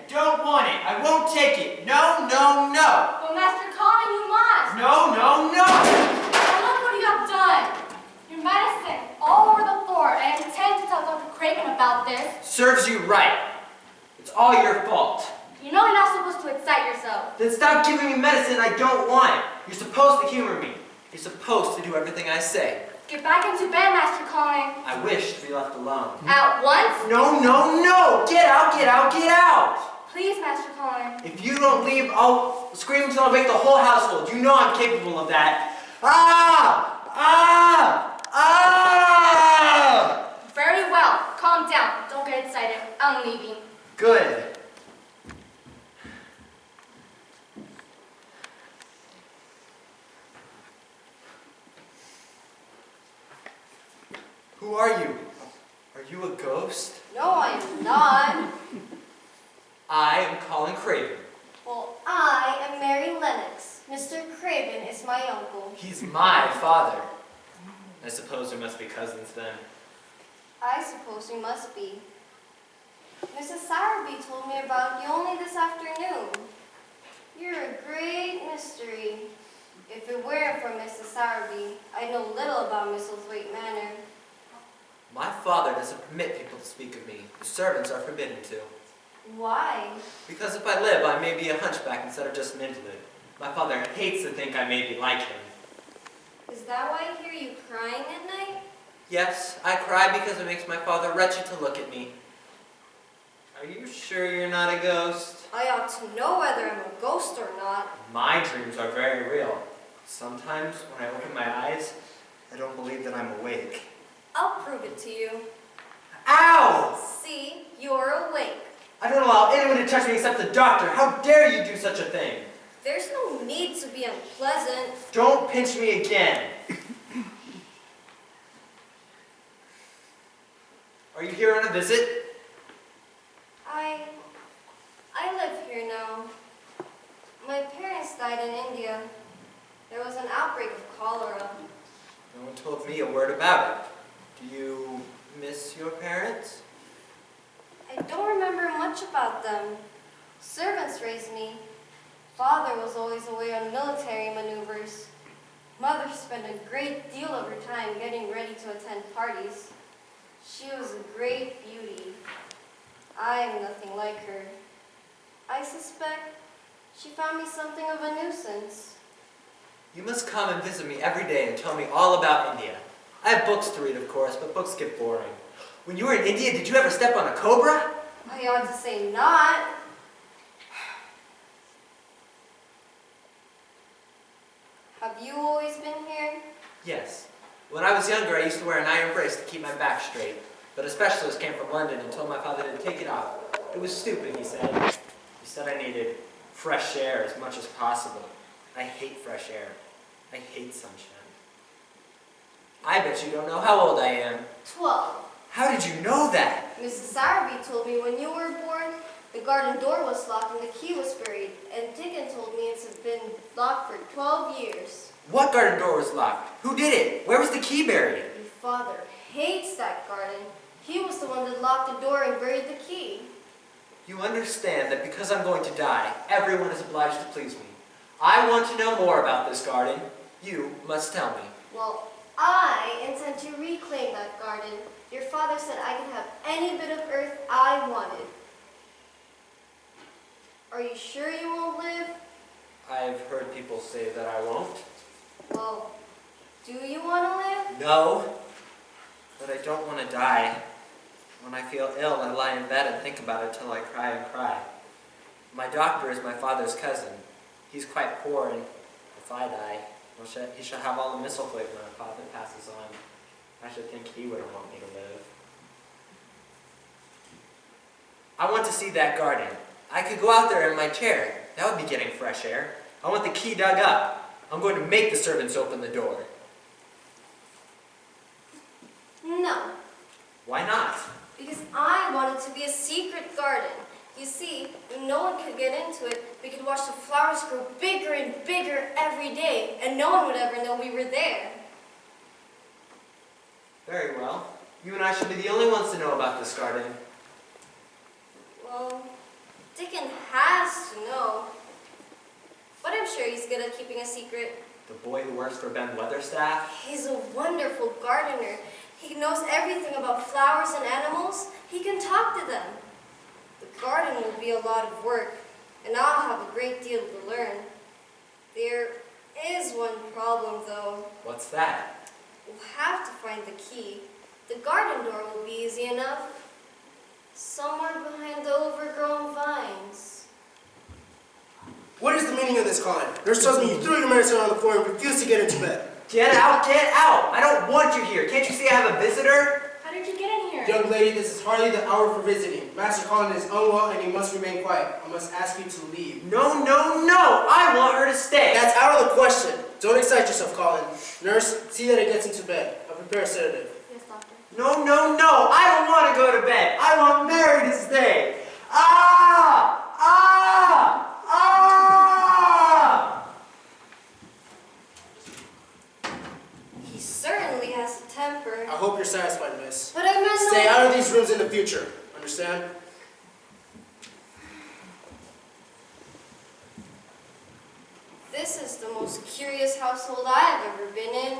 Don't want it. I won't take it. No, no, no. But Master Colin, you must. No, no, no. Now look what you have done. Your medicine all over the floor. I intend to tell Dr. Craven about this. Serves you right. It's all your fault. You know you're not supposed to excite yourself. Then stop giving me medicine I don't want. You're supposed to humor me. You're supposed to do everything I say. Get back into bed, Master Colin. I wish to be left alone. At once? No, no, no! Get out, get out, get out! Please, Master Colin. If you don't leave, I'll scream until I wake the whole household. You know I'm capable of that. Ah! Ah! Ah! Very well. Calm down. Don't get excited. I'm leaving. Good. Who are you? Are you a ghost? No, I'm not. I am Colin Craven. Well, I am Mary Lennox. Mr. Craven is my uncle. He's my father. I suppose we must be cousins then. I suppose we must be. Mrs. Sowerby told me about you only this afternoon. You're a great mystery. If it weren't for Mrs. Sowerby, I'd know little about Misselthwaite Manor. My father doesn't permit people to speak of me. The servants are forbidden to. Why? Because if I live, I may be a hunchback instead of just an invalid. My father hates to think I may be like him. Is that why I hear you crying at night? Yes, I cry because it makes my father wretched to look at me. Are you sure you're not a ghost? I ought to know whether I'm a ghost or not. My dreams are very real. Sometimes when I open my eyes, I don't believe that I'm awake. I'll prove it to you. Ow! See, you're awake. I don't allow anyone to touch me except the doctor. How dare you do such a thing? There's no need to be unpleasant. Don't pinch me again. Are you here on a visit? I live here now. My parents died in India. There was an outbreak of cholera. No one told me a word about it. Do you miss your parents? I don't remember much about them. Servants raised me. Father was always away on military maneuvers. Mother spent a great deal of her time getting ready to attend parties. She was a great beauty. I am nothing like her. I suspect she found me something of a nuisance. You must come and visit me every day and tell me all about India. I have books to read, of course, but books get boring. When you were in India, did you ever step on a cobra? I ought to say not. Have you always been here? Yes. When I was younger, I used to wear an iron brace to keep my back straight. But a specialist came from London and told my father to take it off. It was stupid, he said. He said I needed fresh air as much as possible. I hate fresh air. I hate sunshine. I bet you don't know how old I am. 12. How did you know that? Mrs. Sowerby told me when you were born, the garden door was locked and the key was buried. And Dickon told me it's been locked for 12 years. What garden door was locked? Who did it? Where was the key buried? Your father hates that garden. He was the one that locked the door and buried the key. You understand that because I'm going to die, everyone is obliged to please me. I want to know more about this garden. You must tell me. Well, I intend to reclaim that garden. Your father said I could have any bit of earth I wanted. Are you sure you won't live? I've heard people say that I won't. Well, do you want to live? No, but I don't want to die. When I feel ill, I lie in bed and think about it till I cry and cry. My doctor is my father's cousin. He's quite poor, and if I die, he shall have all the Misselthwaite my father passes on. I should think he wouldn't want me to live. I want to see that garden. I could go out there in my chair. That would be getting fresh air. I want the key dug up. I'm going to make the servants open the door. No, Why not? because I want it to be a secret garden. You see, when no one could get into it, we could watch the flowers grow bigger and bigger every day, and no one would ever know we were there. Very well. You and I should be the only ones to know about this garden. Well, Dickon has to know. But I'm sure he's good at keeping a secret. The boy who works for Ben Weatherstaff? He's a wonderful gardener. He knows everything about flowers and animals. He can talk to them. The garden will be a lot of work, and I'll have a great deal to learn. There is one problem, though. What's that? We'll have to find the key. The garden door will be easy enough. Somewhere behind the overgrown vines. What is the meaning of this, Colin? Nurse tells me you threw your medicine on the floor and refused to get into bed. Get out, get out! I don't want you here. Can't you see I have a visitor? How did you get in here? Young lady, this is hardly the hour for visiting. Master Colin is unwell and he must remain quiet. I must ask you to leave. No, no, no! I want her to stay! That's out of the question. Don't excite yourself, Colin. Nurse, see that it gets into bed. I'll prepare a sedative. Yes, doctor. No, no, no! I don't want to go to bed! I want Mary to stay! Ah! Ah! Ah! He certainly has a temper. I hope you're satisfied, miss. But I meant no- Stay out of these rooms in the future. Understand? This is the most curious household I've ever been in.